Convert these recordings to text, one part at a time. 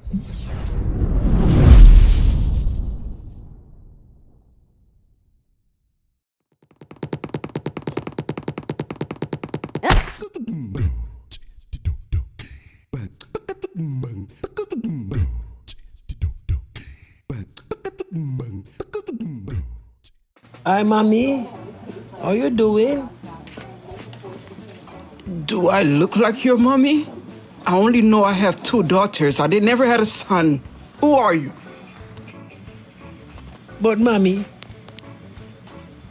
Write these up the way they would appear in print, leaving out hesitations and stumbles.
Hi, mommy. How you doing? Do I look like your mommy? I only know I have 2 daughters. I never had a son. Who are you? But, mommy,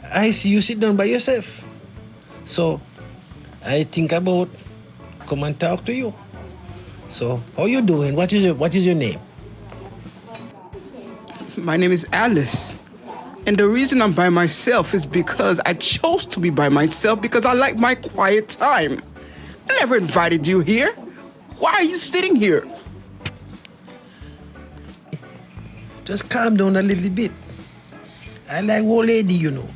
I see you sit down by yourself. So, I think about come and talk to you. So, how you doing? What is your name? My name is Alice. And the reason I'm by myself is because I chose to be by myself because I like my quiet time. I never invited you here. Why are you sitting here? Just calm down a little bit. I like old lady, you know.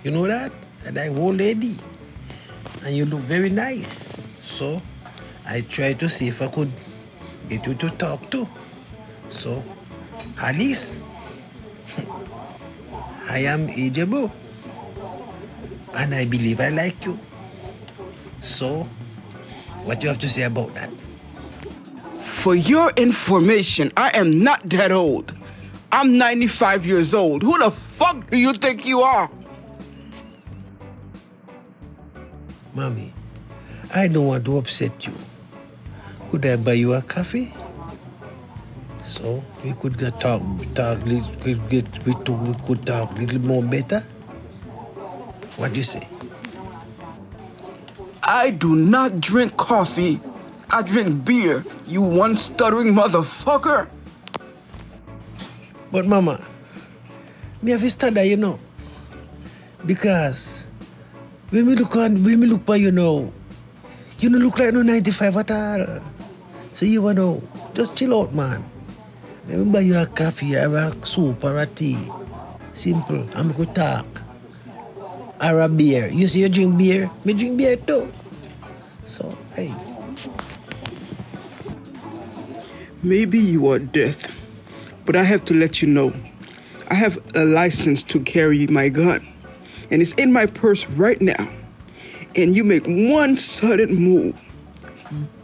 You know that? I like old lady. And you look very nice. So, I try to see if I could get you to talk to. So, Alice, I am Ageable. And I believe I like you. So, what do you have to say about that? For your information, I am not that old. I'm 95 years old. Who the fuck do you think you are? Mommy, I don't want to upset you. Could I buy you a coffee? So we could talk, we could talk a little more better. What do you say? I do not drink coffee. I drink beer, you one stuttering motherfucker. But Mama, me have to stutter, you know. Because when we look at you know, you don't look like no 95 at all. So you know, just chill out, man. Let me buy you a coffee, or a soup, or a tea. Simple. I'm going to talk. Or a beer. You see you drink beer? Me drink beer too. So, hey. Maybe you are deaf, but I have to let you know. I have a license to carry my gun, and it's in my purse right now. And you make one sudden move,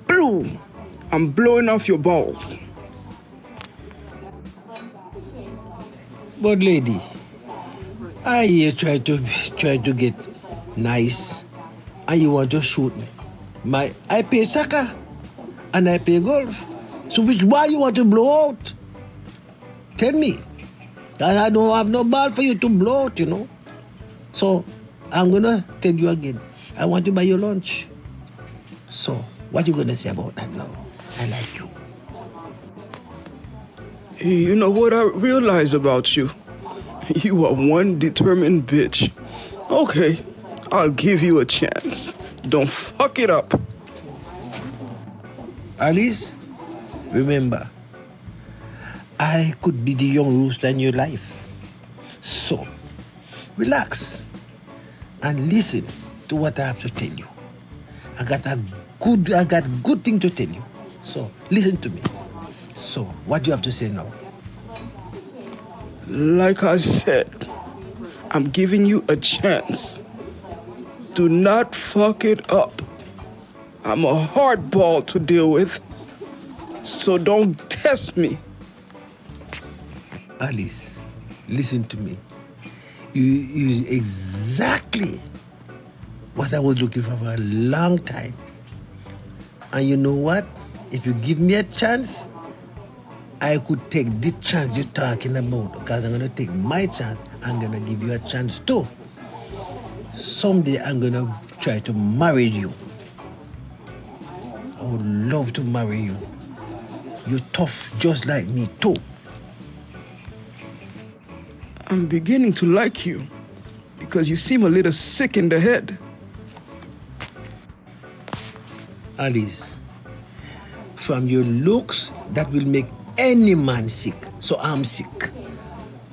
boom, I'm blowing off your balls. But lady, I here try to get nice, and you want to shoot me. I play soccer, and I play golf. So which ball you want to blow out? Tell me. I don't have no ball for you to blow out, you know. So I'm gonna tell you again. I want to buy you lunch. So what you gonna say about that now? I like you. You know what I realize about you? You are one determined bitch. Okay, I'll give you a chance. Don't fuck it up. Alice, remember, I could be the young rooster in your life. So, relax and listen to what I have to tell you. I got good thing to tell you. So, listen to me. So, what do you have to say now? Like I said, I'm giving you a chance. Do not fuck it up. I'm a hardball to deal with, so don't test me. Alice, listen to me. You exactly what I was looking for a long time. And you know what? If you give me a chance, I could take the chance you're talking about, because I'm going to take my chance. I'm going to give you a chance too. Someday I'm going to try to marry you. I would love to marry you. You're tough just like me too. I'm beginning to like you because you seem a little sick in the head. Alice, from your looks, that will make any man sick. So I'm sick.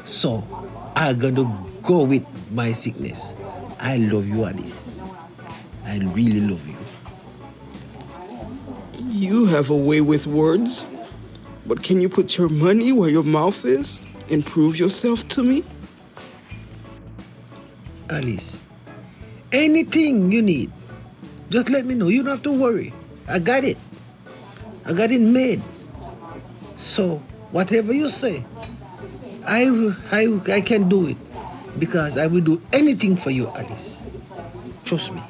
So I'm gonna go with my sickness. I love you, Alice. I really love you. You have a way with words. But can you put your money where your mouth is and prove yourself to me? Alice, anything you need, just let me know. You don't have to worry. I got it. I got it made. So whatever you say, I can do it because I will do anything for you, Alice. Trust me.